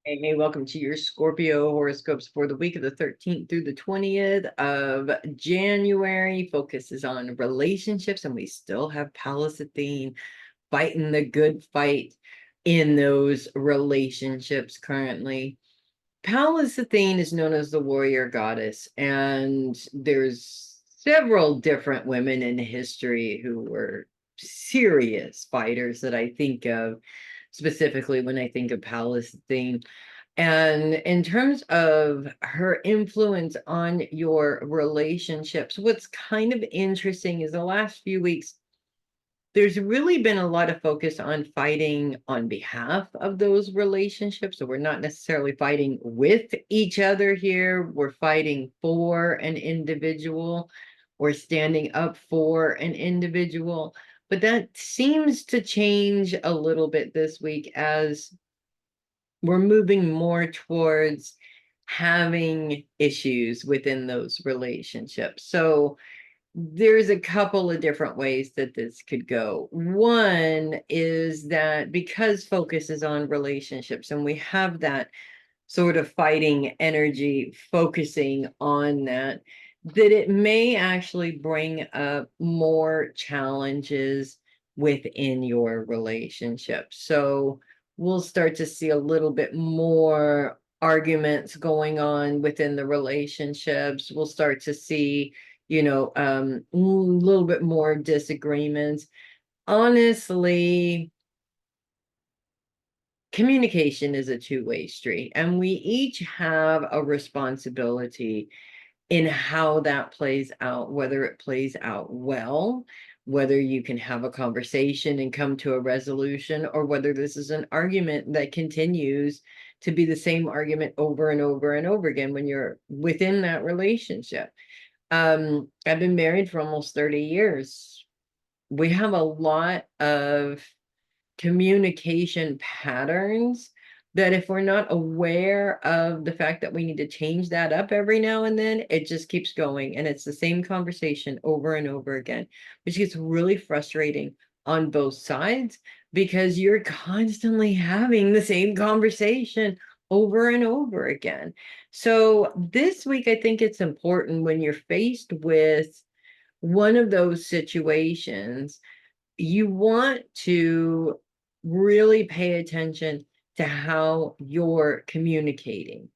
Hey, welcome to your Scorpio horoscopes for the week of the 13th through the 20th of January. Focuses on relationships, and we still have Pallas Athene fighting the good fight in those relationships currently. Pallas Athene is known as the warrior goddess, and there's several different women in history who were serious fighters that I think of specifically when I think of Pallas Athene. And in terms of her influence on your relationships, what's kind of interesting is the last few weeks, there's really been a lot of focus on fighting on behalf of those relationships. So we're not necessarily fighting with each other here. We're fighting for an individual. We're standing up for an individual. But that seems to change a little bit this week as we're moving more towards having issues within those relationships. So there's a couple of different ways that this could go. One is that because focus is on relationships and we have that sort of fighting energy focusing on that, that it may actually bring up more challenges within your relationship. So we'll start to see a little bit more arguments going on within the relationships. We'll start to see, a little bit more disagreements. Honestly, communication is a two-way street, and we each have a responsibility in how that plays out, whether it plays out well, whether you can have a conversation and come to a resolution, or whether this is an argument that continues to be the same argument over and over and over again when you're within that relationship. I've been married for almost 30 years. We have a lot of communication patterns that if we're not aware of the fact that we need to change that up every now and then, it just keeps going. And it's the same conversation over and over again, which gets really frustrating on both sides because you're constantly having the same conversation over and over again. So this week, I think it's important when you're faced with one of those situations, you want to really pay attention to how you're communicating.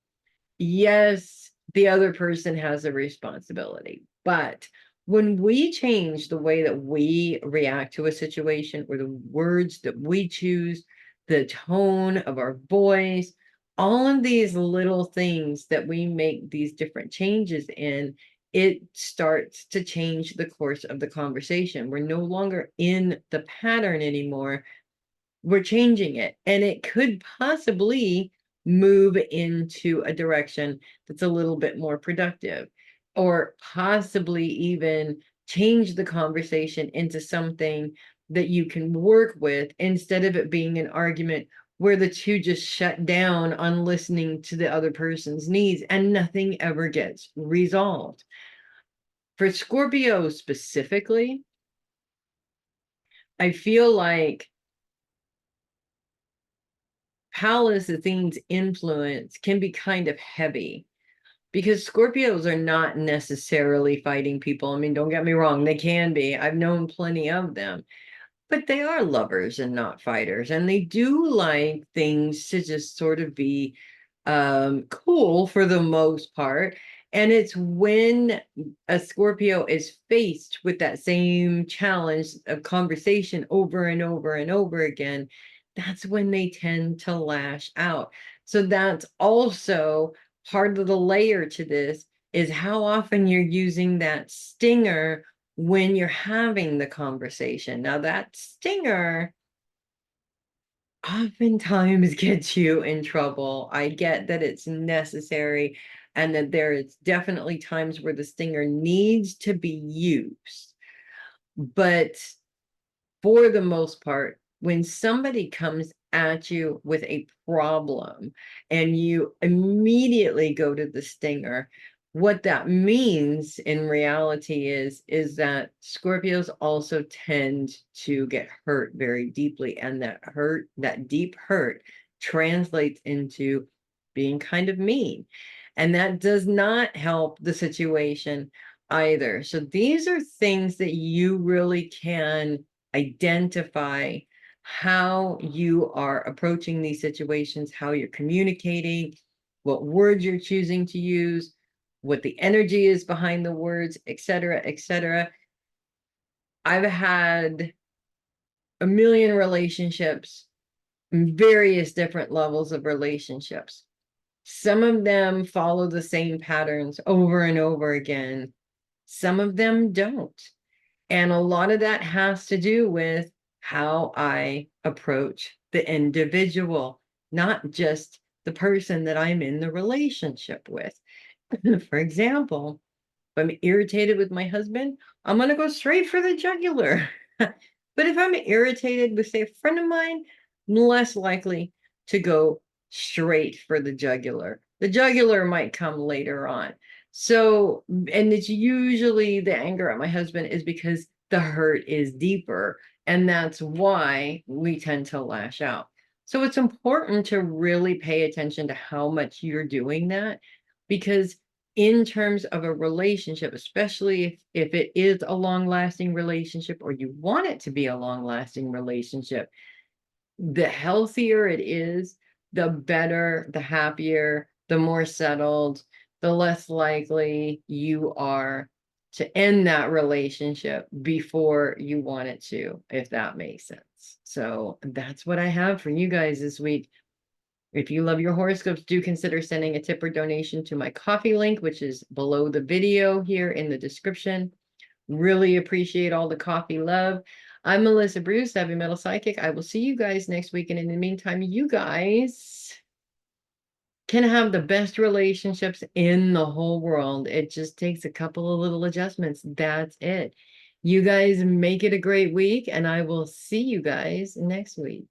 Yes, the other person has a responsibility, but when we change the way that we react to a situation or the words that we choose, the tone of our voice, all of these little things that we make these different changes in, it starts to change the course of the conversation. We're no longer in the pattern anymore. We're changing it, and it could possibly move into a direction that's a little bit more productive, or possibly even change the conversation into something that you can work with instead of it being an argument where the two just shut down on listening to the other person's needs and nothing ever gets resolved. For Scorpio specifically, I feel like Pallas Athene's influence can be kind of heavy because Scorpios are not necessarily fighting people. I mean, don't get me wrong, they can be. I've known plenty of them, but they are lovers and not fighters. And they do like things to just sort of be cool for the most part. And it's when a Scorpio is faced with that same challenge of conversation over and over and over again, that's when they tend to lash out. So that's also part of the layer to this, is how often you're using that stinger when you're having the conversation. Now, that stinger oftentimes gets you in trouble. I get that it's necessary and that there is definitely times where the stinger needs to be used. But for the most part, when somebody comes at you with a problem and you immediately go to the stinger, what that means in reality is that Scorpios also tend to get hurt very deeply, and that hurt, that deep hurt, translates into being kind of mean. And that does not help the situation either. So these are things that you really can identify how you are approaching these situations, how you're communicating, what words you're choosing to use, what the energy is behind the words, etc., etc. I've had a million relationships, various different levels of relationships. Some of them follow the same patterns over and over again. Some of them don't. And a lot of that has to do with how I approach the individual, not just the person that I'm in the relationship with. For example, if I'm irritated with my husband, I'm going to go straight for the jugular. But if I'm irritated with, say, a friend of mine, I'm less likely to go straight for the jugular. The jugular might come later on. So, and it's usually the anger at my husband is because the hurt is deeper. And that's why we tend to lash out. So it's important to really pay attention to how much you're doing that, because in terms of a relationship, especially if it is a long-lasting relationship or you want it to be a long-lasting relationship, the healthier it is, the better, the happier, the more settled, the less likely you are to end that relationship before you want it to, if that makes sense. So that's what I have for you guys this week. If you love your horoscopes, do consider sending a tip or donation to my coffee link, which is below the video here in the description. Really appreciate all the coffee love. I'm Melissa Bruce, Heavy Metal Psychic. I will see you guys next week. And in the meantime, you guys can have the best relationships in the whole world. It just takes a couple of little adjustments. That's it. You guys make it a great week, and I will see you guys next week.